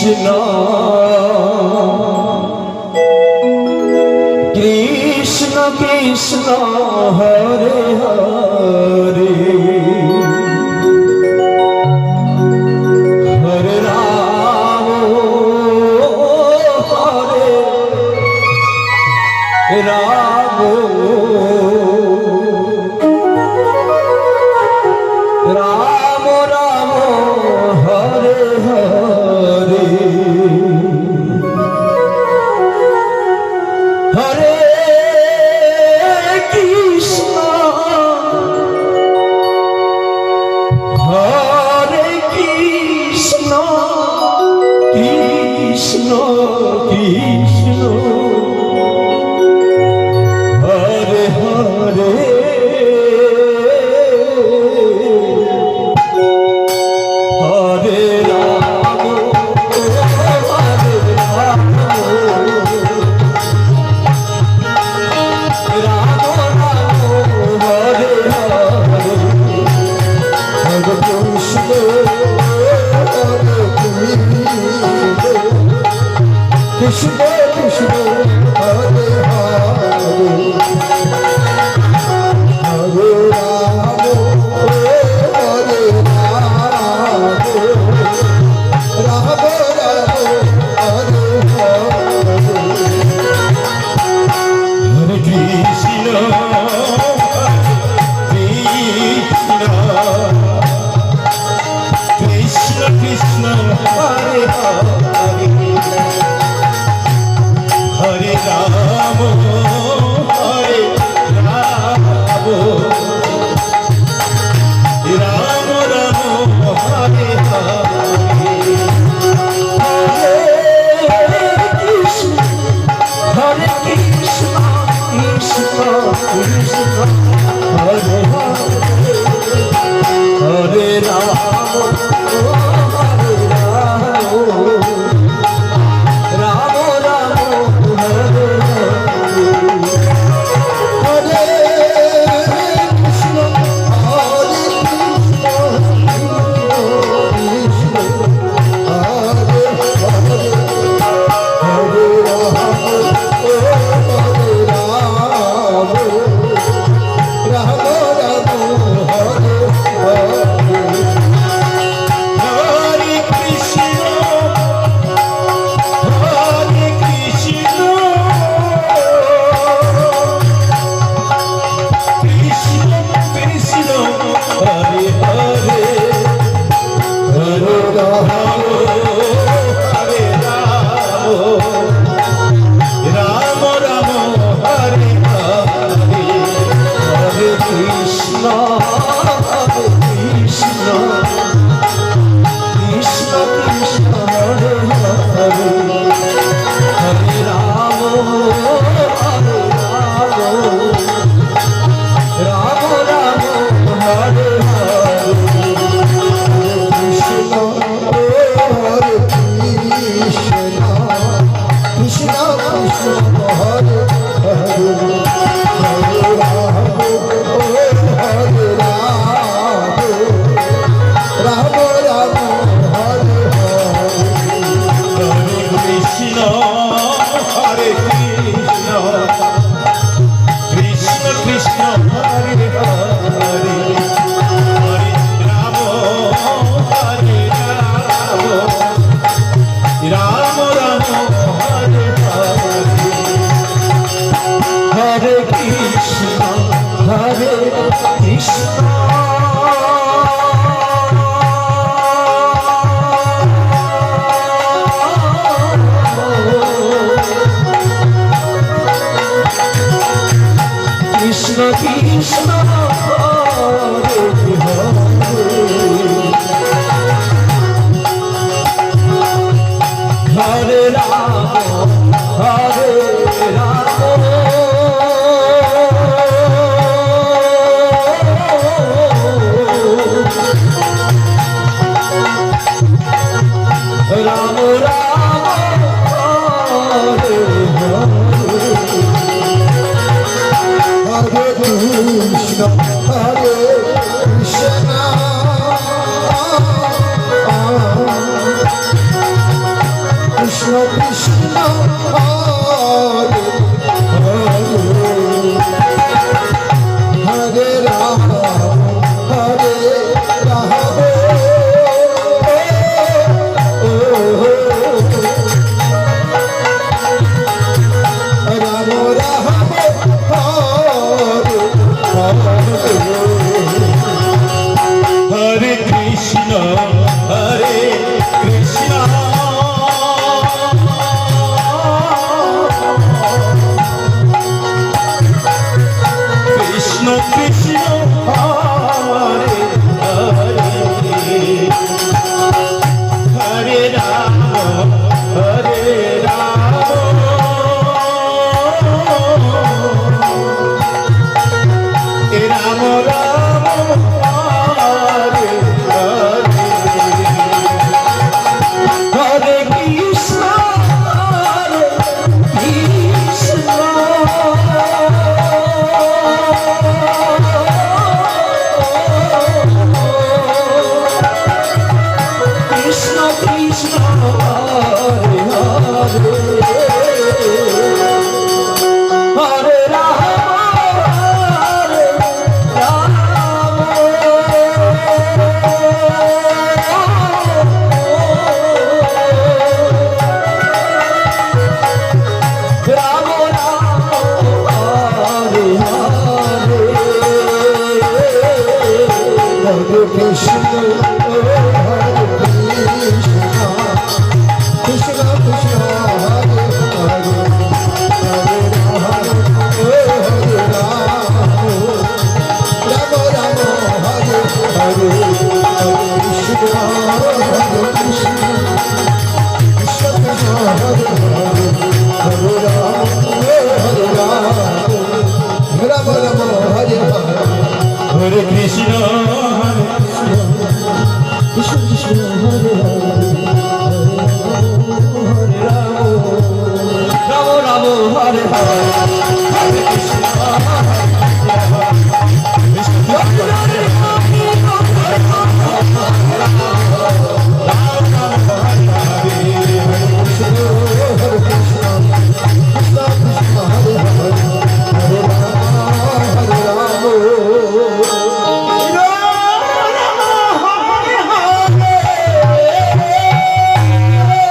Krishna Krishna Krishna Hare Hare Hare Ram Hare Ram Ram Ram Hare Hare Hare Krishna Krishna Krishna Hare Hare Hare Ram Hare Ram Ram Ram Hare Hare Hare Krishna Krishna Krishna Hare Hare Hare Ram Hare Ram Ram Ram Hare Hare Krishna Krishna Krishna Hare Hare Hare Ram Hare Ram Ram Ram Hare Hare Krishna Krishna Krishna Hare Hare Ram Hare Ram Ram Ram Hare Hare Krishna Krishna Hare Hare Hare Ram Ram Ram Hare Hare Krishna Krishna Krishna Hare Hare Hare Ram Hare Ram Ram Ram Hare Hare Hare Krishna Krishna Krishna Krishna Hare Hare Hare Ram Hare Ram Ram Ram Hare Hare Krishna Hare Krishna Krishna Krishna Hare Hare Hare Ram Hare Ram Ram Ram Hare Hare Hare Krishna Hare Krishna Krishna Krishna Hare Hare Hare Ram Hare Ram Ram Ram Hare Hare Hare Krishna Hare Krishna Krishna Krishna Hare Hare Hare Ram Hare Ram Ram Ram Hare Hare Hare Krishna Hare Krishna Krishna Krishna Hare Hare Hare Ram Hare Ram Ram Ram Hare Hare Hare Krishna Krishna Krishna Hare Hare Hare Ram Ram Ram Hare Hare Hare Krishna Krishna Krishna Hare Hare Hare Ram Hare Ram Ram Ram Hare Hare Hare Krishna